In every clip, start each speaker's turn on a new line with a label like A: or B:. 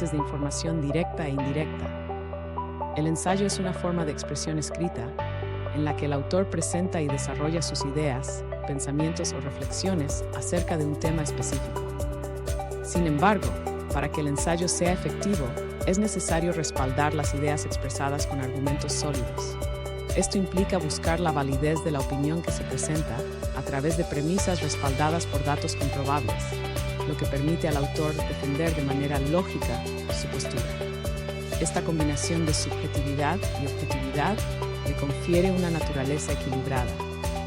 A: fuentes de información directa e indirecta. El ensayo es una forma de expresión escrita en la que el autor presenta y desarrolla sus ideas, pensamientos o reflexiones acerca de un tema específico. Sin embargo, para que el ensayo sea efectivo, es necesario respaldar las ideas expresadas con argumentos sólidos. Esto implica buscar la validez de la opinión que se presenta a través de premisas respaldadas por datos comprobables, lo que permite al autor defender de manera lógica su postura. Esta combinación de subjetividad y objetividad le confiere una naturaleza equilibrada,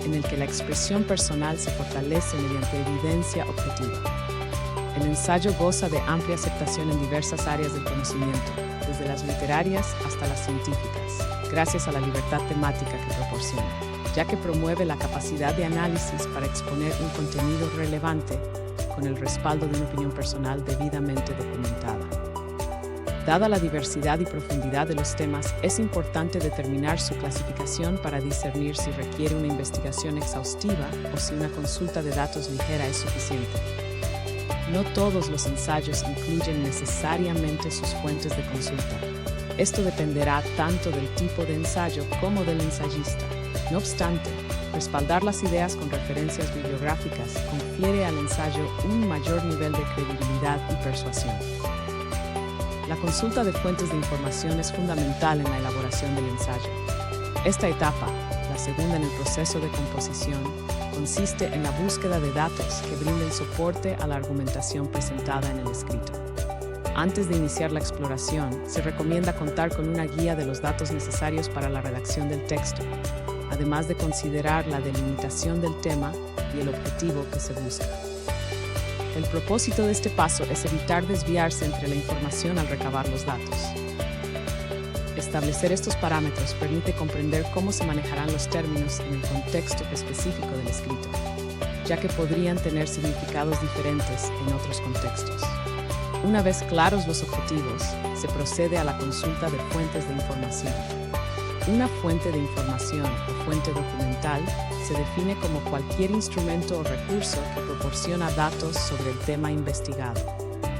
A: en el que la expresión personal se fortalece mediante evidencia objetiva. El ensayo goza de amplia aceptación en diversas áreas del conocimiento, desde las literarias hasta las científicas, gracias a la libertad temática que proporciona, ya que promueve la capacidad de análisis para exponer un contenido relevante con el respaldo de una opinión personal debidamente documentada. Dada la diversidad y profundidad de los temas, es importante determinar su clasificación para discernir si requiere una investigación exhaustiva o si una consulta de datos ligera es suficiente. No todos los ensayos incluyen necesariamente sus fuentes de consulta. Esto dependerá tanto del tipo de ensayo como del ensayista. No obstante, respaldar las ideas con referencias bibliográficas confiere al ensayo un mayor nivel de credibilidad y persuasión. La consulta de fuentes de información es fundamental en la elaboración del ensayo. Esta etapa, la segunda en el proceso de composición, consiste en la búsqueda de datos que brinden soporte a la argumentación presentada en el escrito. Antes de iniciar la exploración, se recomienda contar con una guía de los datos necesarios para la redacción del texto, además de considerar la delimitación del tema y el objetivo que se busca. El propósito de este paso es evitar desviarse entre la información al recabar los datos. Establecer estos parámetros permite comprender cómo se manejarán los términos en el contexto específico del escrito, ya que podrían tener significados diferentes en otros contextos. Una vez claros los objetivos, se procede a la consulta de fuentes de información. Una fuente de información o fuente documental se define como cualquier instrumento o recurso que proporciona datos sobre el tema investigado.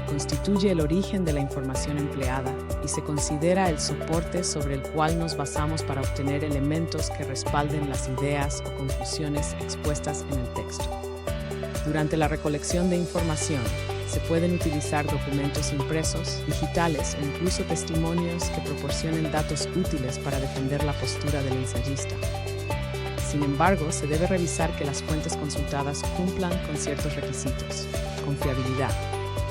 A: Constituye el origen de la información empleada y se considera el soporte sobre el cual nos basamos para obtener elementos que respalden las ideas o conclusiones expuestas en el texto. Durante la recolección de información, se pueden utilizar documentos impresos, digitales o incluso testimonios que proporcionen datos útiles para defender la postura del ensayista. Sin embargo, se debe revisar que las fuentes consultadas cumplan con ciertos requisitos. Confiabilidad.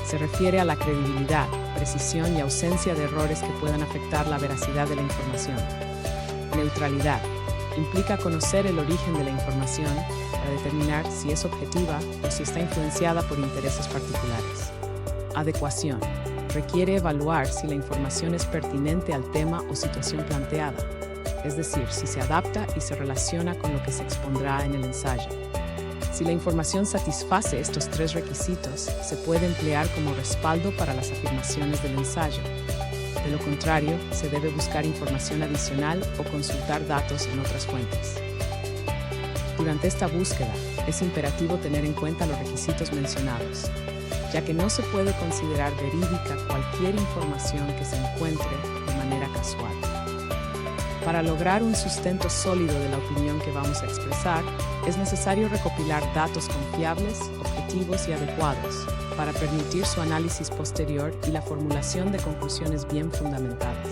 A: Se refiere a la credibilidad, precisión y ausencia de errores que puedan afectar la veracidad de la información. Neutralidad. Implica conocer el origen de la información para determinar si es objetiva o si está influenciada por intereses particulares. Adecuación. Requiere evaluar si la información es pertinente al tema o situación planteada, es decir, si se adapta y se relaciona con lo que se expondrá en el ensayo. Si la información satisface estos tres requisitos, se puede emplear como respaldo para las afirmaciones del ensayo. De lo contrario, se debe buscar información adicional o consultar datos en otras fuentes. Durante esta búsqueda, es imperativo tener en cuenta los requisitos mencionados, ya que no se puede considerar verídica cualquier información que se encuentre de manera casual. Para lograr un sustento sólido de la opinión que vamos a expresar, es necesario recopilar datos confiables, objetivos y adecuados para permitir su análisis posterior y la formulación de conclusiones bien fundamentadas.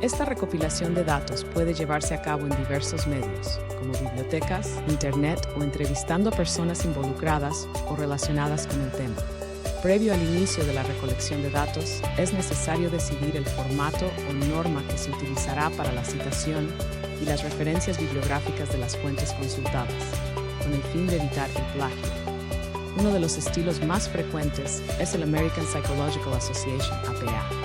A: Esta recopilación de datos puede llevarse a cabo en diversos medios, como bibliotecas, internet o entrevistando a personas involucradas o relacionadas con el tema. Previo al inicio de la recolección de datos, es necesario decidir el formato o norma que se utilizará para la citación y las referencias bibliográficas de las fuentes consultadas, con el fin de evitar el plagio. Uno de los estilos más frecuentes es el American Psychological Association, APA.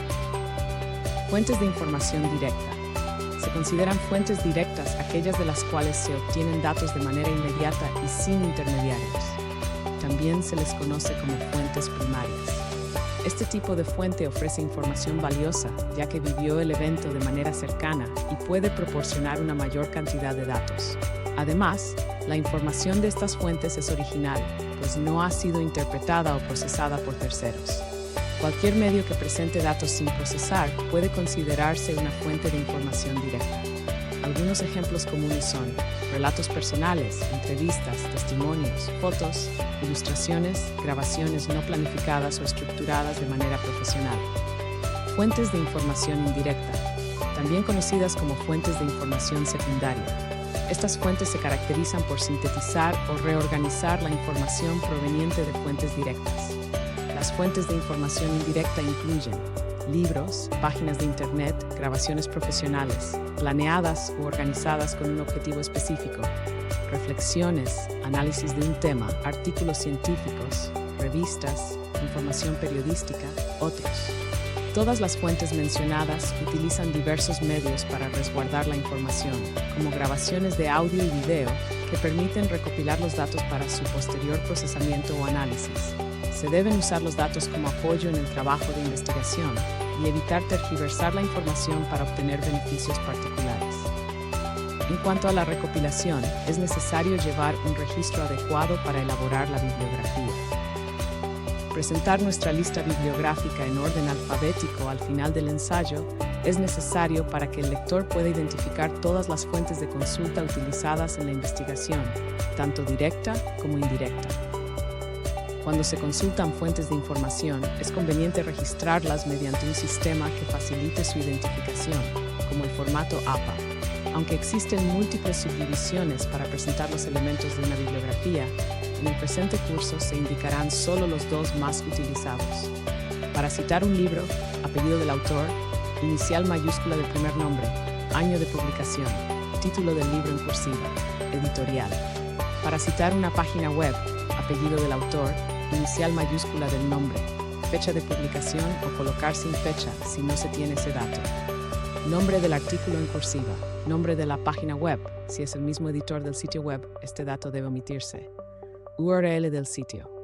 A: Fuentes de información directa. Se consideran fuentes directas aquellas de las cuales se obtienen datos de manera inmediata y sin intermediarios. También se les conoce como fuentes primarias. Este tipo de fuente ofrece información valiosa, ya que vivió el evento de manera cercana y puede proporcionar una mayor cantidad de datos. Además, la información de estas fuentes es original, pues no ha sido interpretada o procesada por terceros. Cualquier medio que presente datos sin procesar puede considerarse una fuente de información directa. Algunos ejemplos comunes son relatos personales, entrevistas, testimonios, fotos, ilustraciones, grabaciones no planificadas o estructuradas de manera profesional. Fuentes de información indirecta, también conocidas como fuentes de información secundaria. Estas fuentes se caracterizan por sintetizar o reorganizar la información proveniente de fuentes directas. Las fuentes de información indirecta incluyen libros, páginas de Internet, grabaciones profesionales, planeadas u organizadas con un objetivo específico, reflexiones, análisis de un tema, artículos científicos, revistas, información periodística, otros. Todas las fuentes mencionadas utilizan diversos medios para resguardar la información, como grabaciones de audio y video que permiten recopilar los datos para su posterior procesamiento o análisis. Se deben usar los datos como apoyo en el trabajo de investigación y evitar tergiversar la información para obtener beneficios particulares. En cuanto a la recopilación, es necesario llevar un registro adecuado para elaborar la bibliografía. Presentar nuestra lista bibliográfica en orden alfabético al final del ensayo es necesario para que el lector pueda identificar todas las fuentes de consulta utilizadas en la investigación, tanto directa como indirecta. Cuando se consultan fuentes de información, es conveniente registrarlas mediante un sistema que facilite su identificación, como el formato APA. Aunque existen múltiples subdivisiones para presentar los elementos de una bibliografía, en el presente curso se indicarán solo los dos más utilizados. Para citar un libro, apellido del autor, inicial mayúscula del primer nombre, año de publicación, título del libro en cursiva, editorial. Para citar una página web, apellido del autor, inicial mayúscula del nombre, fecha de publicación o colocar sin fecha si no se tiene ese dato. Nombre del artículo en cursiva, nombre de la página web, si es el mismo editor del sitio web, este dato debe omitirse. URL del sitio.